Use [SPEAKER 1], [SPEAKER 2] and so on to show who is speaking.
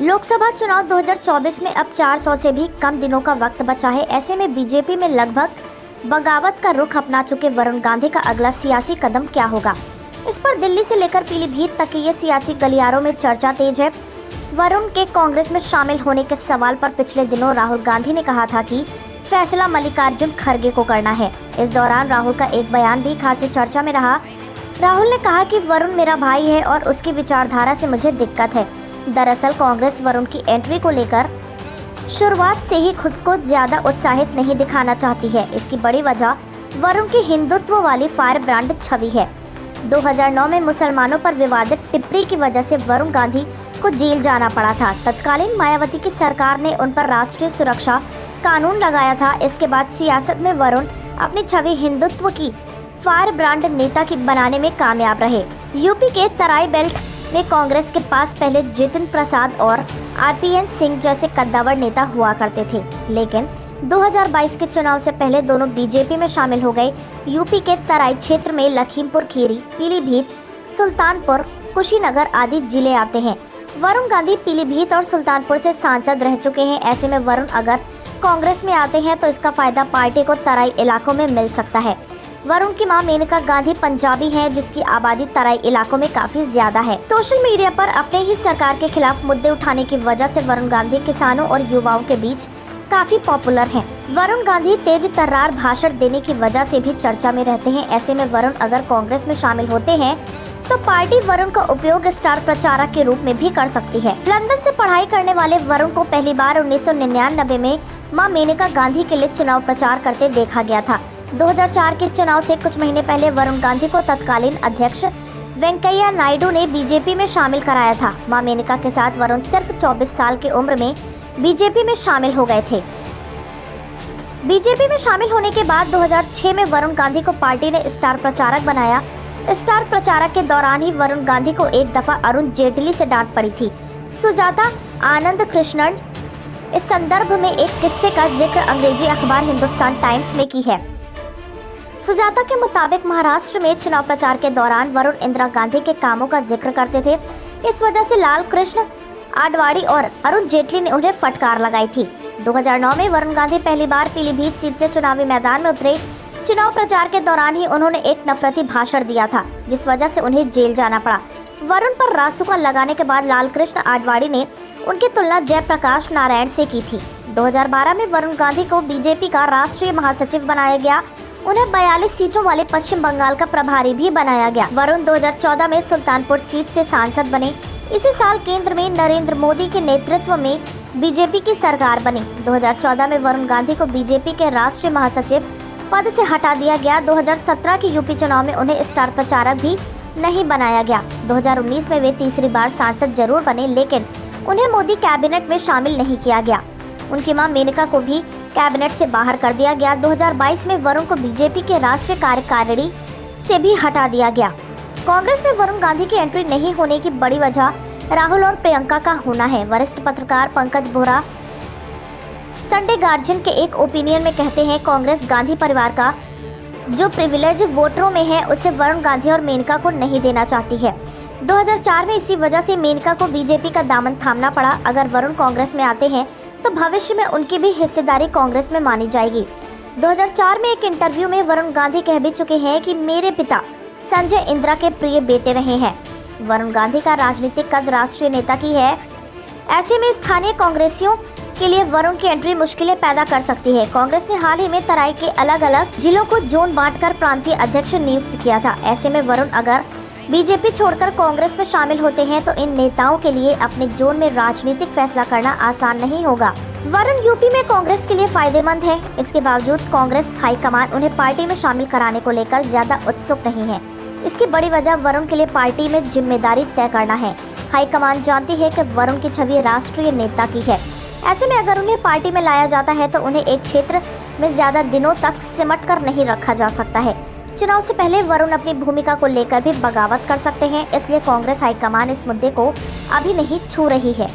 [SPEAKER 1] लोकसभा चुनाव 2024 में अब 400 से भी कम दिनों का वक्त बचा है। ऐसे में बीजेपी में लगभग बगावत का रुख अपना चुके वरुण गांधी का अगला सियासी कदम क्या होगा, इस पर दिल्ली से लेकर पीलीभीत तक के ये सियासी गलियारों में चर्चा तेज है। वरुण के कांग्रेस में शामिल होने के सवाल पर पिछले दिनों राहुल गांधी ने कहा था कि फैसला मल्लिकार्जुन खड़गे को करना है। इस दौरान राहुल का एक बयान भी खासी चर्चा में रहा। राहुल ने कहा कि वरुण मेरा भाई है और उसकी विचारधारा से मुझे दिक्कत है। दरअसल कांग्रेस वरुण की एंट्री को लेकर शुरुआत से ही खुद को ज्यादा उत्साहित नहीं दिखाना चाहती है। इसकी बड़ी वजह वरुण की हिंदुत्व वाली फायर ब्रांड छवि है। 2009 में मुसलमानों पर विवादित टिप्पणी की वजह से वरुण गांधी को जेल जाना पड़ा था। तत्कालीन मायावती की सरकार ने उन पर राष्ट्रीय सुरक्षा कानून लगाया था। इसके बाद सियासत में वरुण अपनी छवि हिंदुत्व की फायर ब्रांड नेता की बनाने में कामयाब रहे। यूपी के तराई बेल्ट में कांग्रेस के पास पहले जितिन प्रसाद और आरपीएन सिंह जैसे कद्दावर नेता हुआ करते थे, लेकिन 2022 के चुनाव से पहले दोनों बीजेपी में शामिल हो गए। यूपी के तराई क्षेत्र में लखीमपुर खीरी, पीलीभीत, सुल्तानपुर, कुशीनगर आदि जिले आते हैं। वरुण गांधी पीलीभीत और सुल्तानपुर से सांसद रह चुके हैं। ऐसे में वरुण अगर कांग्रेस में आते हैं तो इसका फायदा पार्टी को तराई इलाकों में मिल सकता है। वरुण की मां मेनका गांधी पंजाबी हैं, जिसकी आबादी तराई इलाकों में काफी ज्यादा है। सोशल मीडिया पर अपने ही सरकार के खिलाफ मुद्दे उठाने की वजह से वरुण गांधी किसानों और युवाओं के बीच काफी पॉपुलर हैं। वरुण गांधी तेज तर्रार भाषण देने की वजह से भी चर्चा में रहते हैं। ऐसे में वरुण अगर कांग्रेस में शामिल होते हैं तो पार्टी वरुण का उपयोग स्टार प्रचारक के रूप में भी कर सकती है। लंदन से पढ़ाई करने वाले वरुण को पहली बार 1999 में मां मेनका गांधी के लिए चुनाव प्रचार करते देखा गया था। 2004 के चुनाव से कुछ महीने पहले वरुण गांधी को तत्कालीन अध्यक्ष वेंकैया नायडू ने बीजेपी में शामिल कराया था। मां मेनका के साथ वरुण सिर्फ 24 साल की उम्र में बीजेपी में शामिल हो गए थे। बीजेपी में शामिल होने के बाद 2006 में वरुण गांधी को पार्टी ने स्टार प्रचारक बनाया। स्टार प्रचारक के दौरान ही वरुण गांधी को एक दफा अरुण जेटली से डांट पड़ी थी। सुजाता आनंद कृष्णन इस संदर्भ में एक किस्से का जिक्र अंग्रेजी अखबार हिंदुस्तान टाइम्स में की है। सुजाता के मुताबिक महाराष्ट्र में चुनाव प्रचार के दौरान वरुण इंदिरा गांधी के कामों का जिक्र करते थे। इस वजह से लाल कृष्ण आडवाणी और अरुण जेटली ने उन्हें फटकार लगाई थी। 2009 में वरुण गांधी पहली बार पीलीभीत सीट से चुनावी मैदान में उतरे। चुनाव प्रचार के दौरान ही उन्होंने एक नफरती भाषण दिया था, जिस वजह से उन्हें जेल जाना पड़ा। वरुण पर रासुका लगाने के बाद लाल कृष्ण आडवाणी ने उनकी तुलना जयप्रकाश नारायण से की थी। 2012 में वरुण गांधी को बीजेपी का राष्ट्रीय महासचिव बनाया गया। उन्हें 42 सीटों वाले पश्चिम बंगाल का प्रभारी भी बनाया गया। वरुण 2014 में सुल्तानपुर सीट से सांसद बने। इसी साल केंद्र में नरेंद्र मोदी के नेतृत्व में बीजेपी की सरकार बनी। 2014 में वरुण गांधी को बीजेपी के राष्ट्रीय महासचिव पद से हटा दिया गया। 2017 के यूपी चुनाव में उन्हें स्टार प्रचारक भी नहीं बनाया गया। 2019 में वे तीसरी बार सांसद जरूर बने, लेकिन उन्हें मोदी कैबिनेट में शामिल नहीं किया गया। उनकी मां मेनका को भी कैबिनेट से बाहर कर दिया गया। 2022 में वरुण को बीजेपी के राष्ट्रीय कार्यकारिणी से भी हटा दिया गया। कांग्रेस में वरुण गांधी की एंट्री नहीं होने की बड़ी वजह राहुल और प्रियंका का होना है। वरिष्ठ पत्रकार पंकज बोहरा संडे गार्जियन के एक ओपिनियन में कहते हैं, कांग्रेस गांधी परिवार का जो प्रिविलेज वोटरों में है उसे वरुण गांधी और मेनका को नहीं देना चाहती है। 2004 में इसी वजह से मेनका को बीजेपी का दामन थामना पड़ा। अगर वरुण कांग्रेस में आते हैं तो भविष्य में उनकी भी हिस्सेदारी कांग्रेस में मानी जाएगी। 2004 में एक इंटरव्यू में वरुण गांधी कह भी चुके हैं कि मेरे पिता संजय इंदिरा के प्रिय बेटे रहे हैं। वरुण गांधी का राजनीतिक कद राष्ट्रीय नेता की है। ऐसे में स्थानीय कांग्रेसियों के लिए वरुण की एंट्री मुश्किलें पैदा कर सकती है। कांग्रेस ने हाल ही में तराई के अलग अलग जिलों को जोन बांटकर प्रांतीय अध्यक्ष नियुक्त किया था। ऐसे में वरुण अगर बीजेपी छोड़कर कांग्रेस में शामिल होते हैं तो इन नेताओं के लिए अपने जोन में राजनीतिक फैसला करना आसान नहीं होगा। वरुण यूपी में कांग्रेस के लिए फायदेमंद है। इसके बावजूद कांग्रेस हाईकमान उन्हें पार्टी में शामिल कराने को लेकर ज्यादा उत्सुक नहीं है। इसकी बड़ी वजह वरुण के लिए पार्टी में जिम्मेदारी तय करना है। हाईकमान जानती है कि वरुण की छवि राष्ट्रीय नेता की है। ऐसे में अगर उन्हें पार्टी में लाया जाता है तो उन्हें एक क्षेत्र में ज्यादा दिनों तक सिमट कर नहीं रखा जा सकता है। चुनाव से पहले वरुण अपनी भूमिका को लेकर भी बगावत कर सकते हैं, इसलिए कांग्रेस हाईकमान इस मुद्दे को अभी नहीं छू रही है।